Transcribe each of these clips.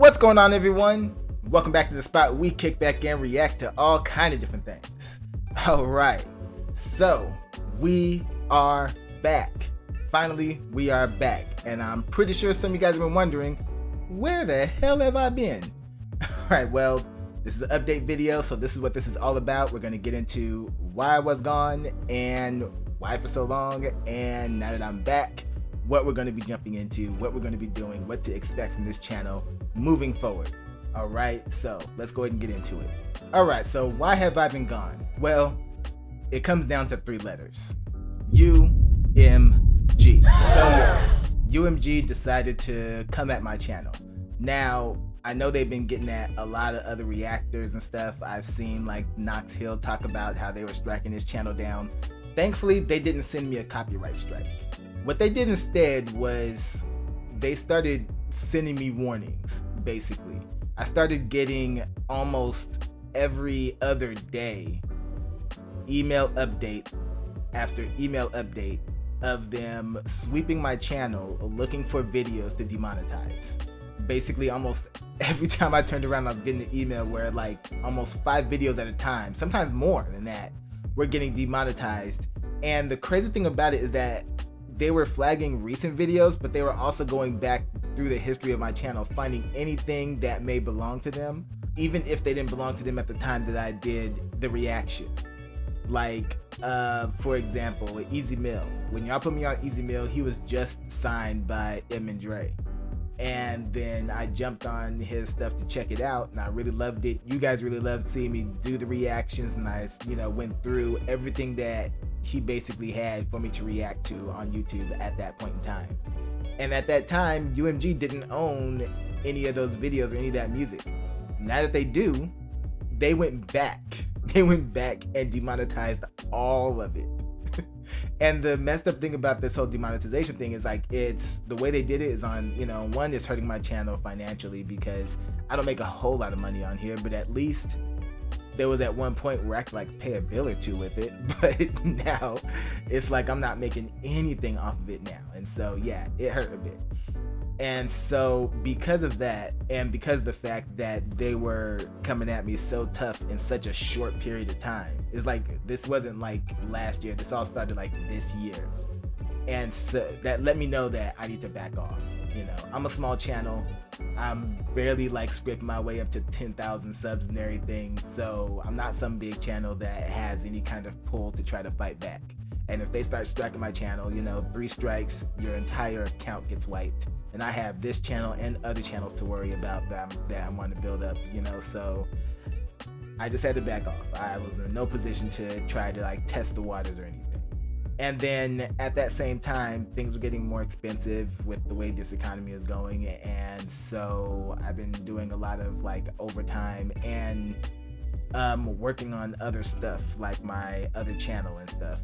What's going on, everyone? Welcome back to the spot. We kick back and react to all kind of different things. All right, so we are back. Finally, we are back, and I'm pretty sure some of you guys have been wondering, where the hell have I been? All right, well, this is an update video, so this is what this is all about. We're going to get into why I was gone and why for so long, and now that I'm back, what we're going to be jumping into, what we're going to be doing, what to expect from this channel moving forward. All right, so let's go ahead and get into it. All right, so why have I been gone? Well, it comes down to 3 letters: UMG. So yeah, UMG decided to come at my channel. Now, I know they've been getting at a lot of other reactors and stuff. I've seen like Knox Hill talk about how they were striking his channel down. Thankfully, they didn't send me a copyright strike. What they did instead was they started sending me warnings, basically. I started getting almost every other day email update after email update of them sweeping my channel looking for videos to demonetize. Basically, almost every time I turned around, I was getting an email where like almost 5 videos at a time, sometimes more than that, were getting demonetized. And the crazy thing about it is that they were flagging recent videos, but they were also going back through the history of my channel, finding anything that may belong to them, even if they didn't belong to them at the time that I did the reaction. Like, for example, Easy Mill. When y'all put me on Easy Mill, he was just signed by M and Dre. And then I jumped on his stuff to check it out, and I really loved it. You guys really loved seeing me do the reactions, and I, went through everything that he basically had for me to react to on YouTube at that point in time. And at that time, UMG didn't own any of those videos or any of that music. Now that they do, they went back. They went back and demonetized all of it. And the messed up thing about this whole demonetization thing is like, it's the way they did it is on, one, it's hurting my channel financially because I don't make a whole lot of money on here, but at least there was at one point where I could like pay a bill or two with it, but now it's like I'm not making anything off of it now. And so yeah, it hurt a bit. And so because of that, and because of the fact that they were coming at me so tough in such a short period of time, it's like this wasn't like last year, this all started like this year. And so that let me know that I need to back off. I'm a small channel. I'm barely like scraping my way up to 10,000 subs and everything. So I'm not some big channel that has any kind of pull to try to fight back. And if they start striking my channel, 3 strikes, your entire account gets wiped. And I have this channel and other channels to worry about that I want to build up, so I just had to back off. I was in no position to try to like test the waters or anything. And then at that same time, things were getting more expensive with the way this economy is going. And so I've been doing a lot of like overtime and working on other stuff like my other channel and stuff.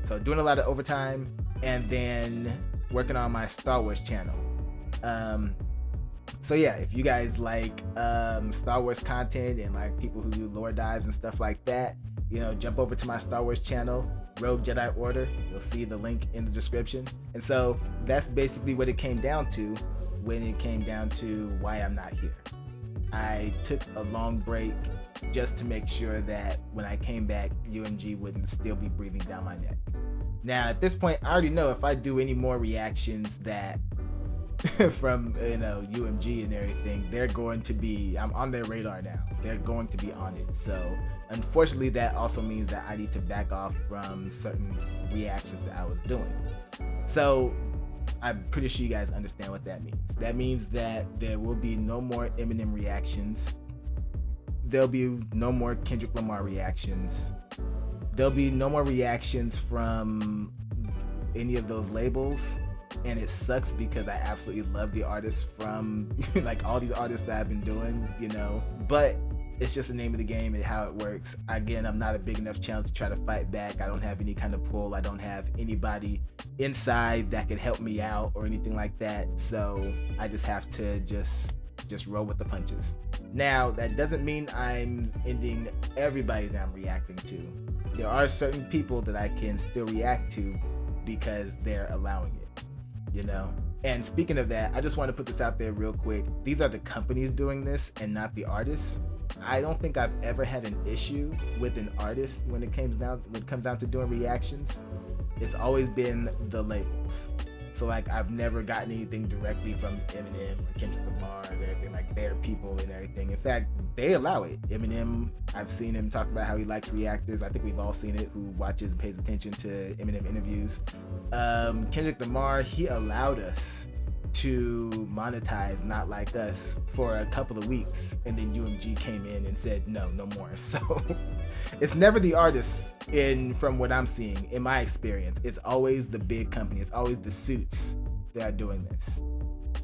So doing a lot of overtime and then working on my Star Wars channel. So yeah, if you guys like Star Wars content and like people who do lore dives and stuff like that, jump over to my Star Wars channel, Rogue Jedi Order. You'll see the link in the description. And so that's basically what it came down to when it came down to why I'm not here. I took a long break just to make sure that when I came back, UMG wouldn't still be breathing down my neck. Now at this point, I already know if I do any more reactions that from UMG and everything, they're going to be, I'm on their radar now. They're going to be on it. So unfortunately, that also means that I need to back off from certain reactions that I was doing. So I'm pretty sure you guys understand what that means. That means that there will be no more Eminem reactions. There'll be no more Kendrick Lamar reactions. There'll be no more reactions from any of those labels. And it sucks because I absolutely love the artists from like all these artists that I've been doing, but it's just the name of the game and how it works. Again, I'm not a big enough channel to try to fight back. I don't have any kind of pull. I don't have anybody inside that could help me out or anything like that. So I just have to just roll with the punches. Now, that doesn't mean I'm ending everybody that I'm reacting to. There are certain people that I can still react to because they're allowing it. And speaking of that, I just want to put this out there real quick. These are the companies doing this and not the artists. I don't think I've ever had an issue with an artist when it comes down to doing reactions. It's always been the labels. So like I've never gotten anything directly from Eminem or Kendrick Lamar or anything, like their people and everything. In fact, they allow it. Eminem, I've seen him talk about how he likes reactors. I think we've all seen it who watches and pays attention to Eminem interviews. Kendrick Lamar, he allowed us to monetize Not Like Us for a couple of weeks, and then UMG came in and said no more. So it's never the artists, from what I'm seeing in my experience. It's always the big company, it's always the suits that are doing this.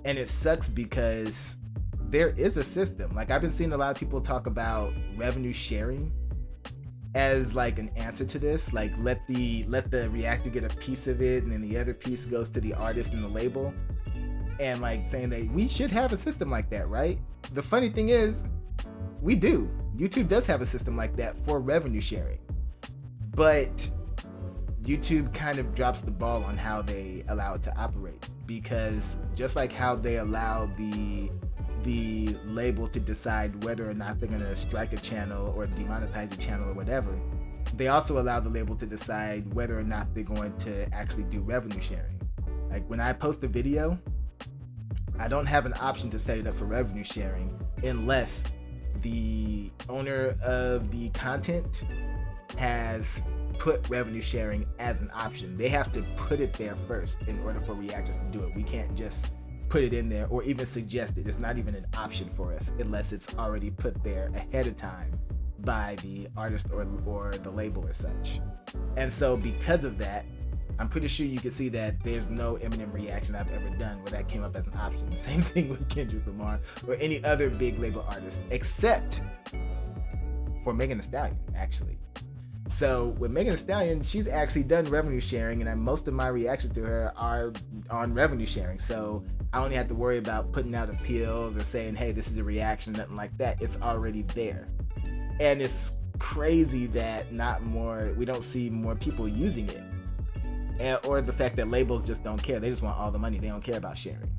And it sucks because there is a system. Like I've been seeing a lot of people talk about revenue sharing as like an answer to this, like let the reactor get a piece of it and then the other piece goes to the artist and the label. And like saying that we should have a system like that, right? The funny thing is, we do. YouTube does have a system like that for revenue sharing. But YouTube kind of drops the ball on how they allow it to operate. Because just like how they allow the label to decide whether or not they're going to strike a channel or demonetize a channel or whatever, they also allow the label to decide whether or not they're going to actually do revenue sharing. Like when I post a video, I don't have an option to set it up for revenue sharing unless the owner of the content has put revenue sharing as an option. They have to put it there first in order for reactors to do it. We can't just put it in there or even suggest it. It's not even an option for us unless it's already put there ahead of time by the artist or the label or such. And so because of that, I'm pretty sure you can see that there's no Eminem reaction I've ever done where that came up as an option. Same thing with Kendrick Lamar or any other big label artist, except for Megan Thee Stallion, actually. So with Megan Thee Stallion, she's actually done revenue sharing, and most of my reactions to her are on revenue sharing. So I only have to worry about putting out appeals or saying, hey, this is a reaction, nothing like that. It's already there. And it's crazy that we don't see more people using it. Or the fact that labels just don't care. They just want all the money. They don't care about sharing.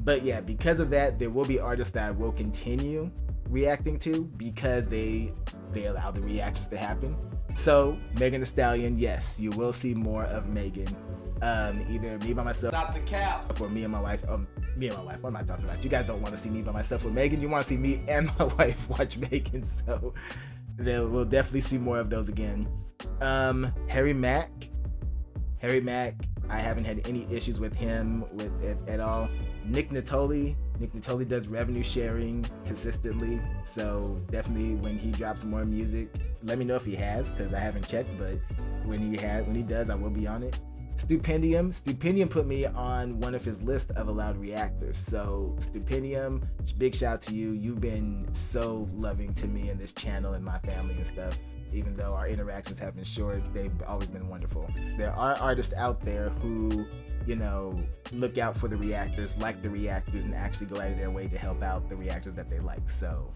But yeah, because of that, there will be artists that I will continue reacting to because they allow the reactions to happen. So Megan Thee Stallion, yes, you will see more of Megan. Either me by myself, Not the cap, or me and my wife. Me and my wife. What am I talking about? You guys don't want to see me by myself with Megan. You want to see me and my wife watch Megan. So we'll definitely see more of those again. Harry Mack, I haven't had any issues with him at all. Nick Natoli does revenue sharing consistently, so definitely when he drops more music, let me know if he has, because I haven't checked, but when he does, I will be on it. Stupendium put me on one of his list of allowed reactors. So Stupendium, big shout out to you. You've been so loving to me and this channel and my family and stuff. Even though our interactions have been short, they've always been wonderful. There are artists out there who, look out for the reactors, like the reactors, and actually go out of their way to help out the reactors that they like. So,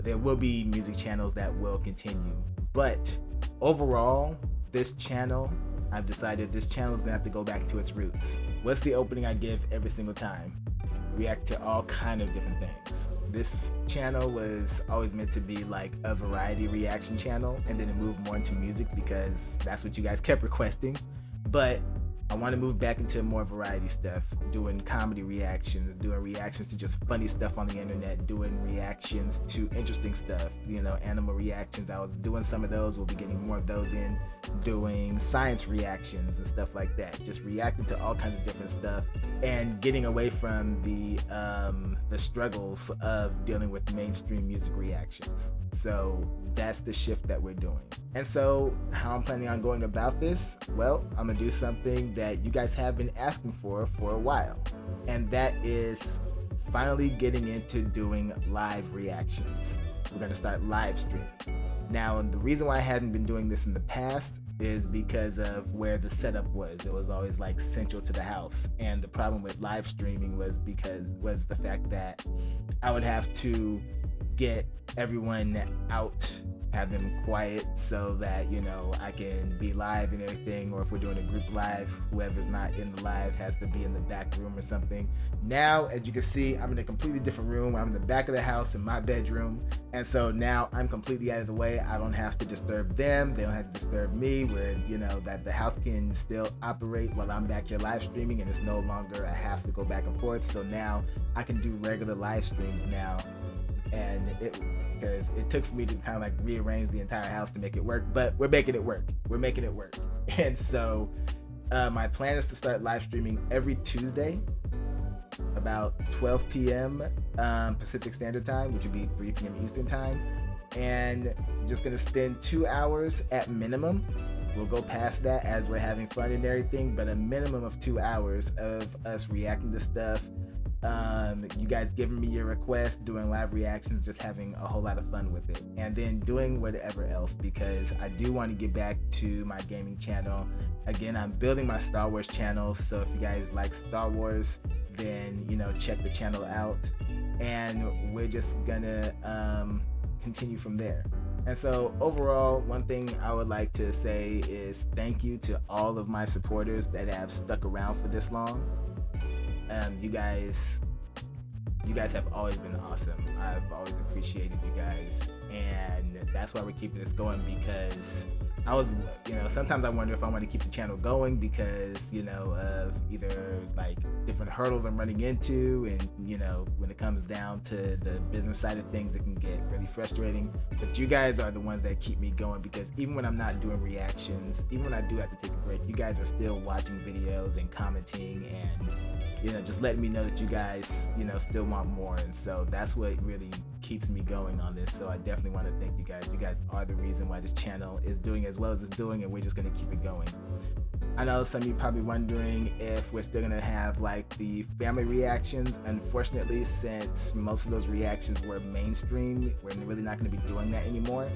there will be music channels that will continue. But overall, this channel, I've decided this channel is gonna have to go back to its roots. What's the opening I give every single time? React to all kind of different things. This channel was always meant to be like a variety reaction channel, and then it moved more into music because that's what you guys kept requesting. But I want to move back into more variety stuff, doing comedy reactions, doing reactions to just funny stuff on the internet, doing reactions to interesting stuff, animal reactions. I was doing some of those. We'll be getting more of those in, doing science reactions and stuff like that. Just reacting to all kinds of different stuff and getting away from the struggles of dealing with mainstream music reactions. So that's the shift that we're doing. And so how I'm planning on going about this, well, I'm gonna do something that you guys have been asking for a while, and that is finally getting into doing live reactions. We're gonna start live streaming. Now, the reason why I hadn't been doing this in the past is because of where the setup was. It was always like central to the house, and the problem with live streaming was the fact that I would have to get everyone out, have them quiet so that, you know, I can be live and everything. Or if we're doing a group live, whoever's not in the live has to be in the back room or something. Now, as you can see, I'm in a completely different room. I'm in the back of the house in my bedroom. And so now I'm completely out of the way. I don't have to disturb them. They don't have to disturb me, where, you know, that the house can still operate while I'm back here live streaming, and it's no longer a hassle to go back and forth. So now I can do regular live streams now. And because it took for me to kind of like rearrange the entire house to make it work, but we're making it work. We're making it work. And so my plan is to start live streaming every Tuesday about 12 p.m. Pacific Standard Time, which would be 3 p.m. Eastern Time. And just gonna spend 2 hours at minimum. We'll go past that as we're having fun and everything, but a minimum of 2 hours of us reacting to stuff. You guys giving me your requests, doing live reactions, just having a whole lot of fun with it, and then doing whatever else, because I do want to get back to my gaming channel. Again, I'm building my Star Wars channel, so if you guys like Star Wars, then, you know, check the channel out, and we're just gonna continue from there. And so overall, one thing I would like to say is thank you to all of my supporters that have stuck around for this long. You guys have always been awesome. I've always appreciated you guys, and that's why we're keeping this going, because I was, you know, sometimes I wonder if I want to keep the channel going because, you know, of either like different hurdles I'm running into, and, you know, when it comes down to the business side of things, it can get really frustrating. But you guys are the ones that keep me going, because even when I'm not doing reactions, even when I do have to take a break, you guys are still watching videos and commenting and, you know, just letting me know that you guys, you know, still want more. And so that's what really keeps me going on this. So I definitely want to thank you guys. You guys are the reason why this channel is doing as well as it's doing, and we're just going to keep it going. I know some of you probably wondering if we're still going to have like the family reactions. Unfortunately, since most of those reactions were mainstream, we're really not going to be doing that anymore.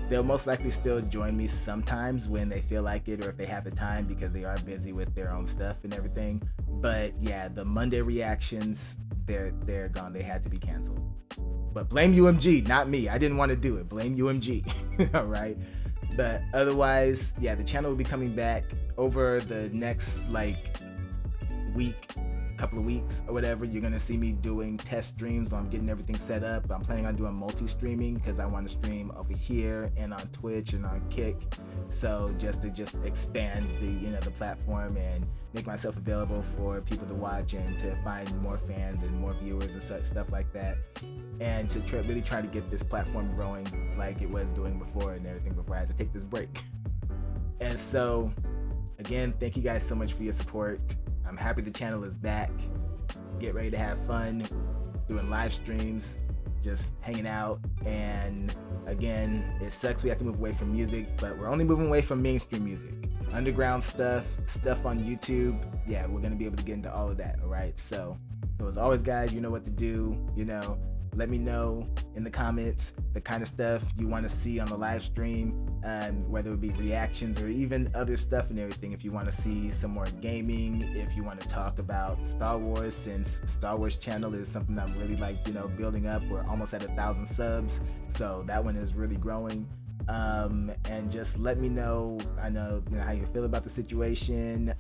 They'll most likely still join me sometimes when they feel like it, or if they have the time, because they are busy with their own stuff and everything. But yeah, the Monday reactions, they're gone. They had to be canceled. But blame UMG, not me. I didn't want to do it. Blame UMG. All right. But otherwise, yeah, the channel will be coming back over the next like week, couple of weeks or whatever. You're gonna see me doing test streams while I'm getting everything set up. I'm planning on doing multi-streaming because I want to stream over here and on Twitch and on Kick, so just to expand the, you know, the platform and make myself available for people to watch and to find more fans and more viewers and such stuff like that, and to really try to get this platform growing like it was doing before and everything before I had to take this break. And so again, thank you guys so much for your support. I'm happy the channel is back. Get ready to have fun doing live streams, just hanging out. And again, it sucks we have to move away from music, but we're only moving away from mainstream music. Underground stuff on YouTube, yeah, we're gonna be able to get into all of that. All right, so as always, guys, you know what to do. You know, let me know in the comments the kind of stuff you want to see on the live stream, whether it be reactions or even other stuff and everything. If you want to see some more gaming, if you want to talk about Star Wars, since Star Wars channel is something I'm really like, you know, building up. We're almost at 1,000 subs, so that one is really growing. And just let me know, I know, you know, how you feel about the situation.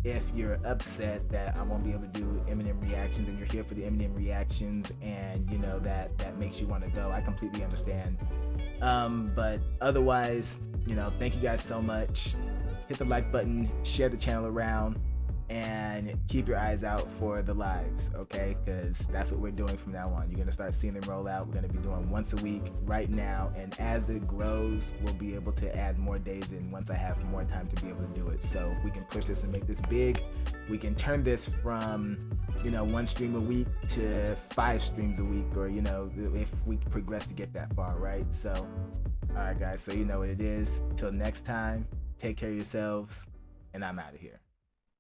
If you're upset that I won't be able to do Eminem reactions and you're here for the Eminem reactions, and you know that makes you want to go, I completely understand. But otherwise, you know, thank you guys so much. Hit the like button, share the channel around, and keep your eyes out for the lives, okay? Because that's what we're doing from now on. You're gonna start seeing them roll out. We're gonna be doing once a week right now, and as it grows, we'll be able to add more days in once I have more time to be able to do it. So if we can push this and make this big, we can turn this from, you know, 1 stream a week to 5 streams a week, or, you know, if we progress to get that far, right? So, all right, guys, so you know what it is. Till next time, take care of yourselves, and I'm out of here.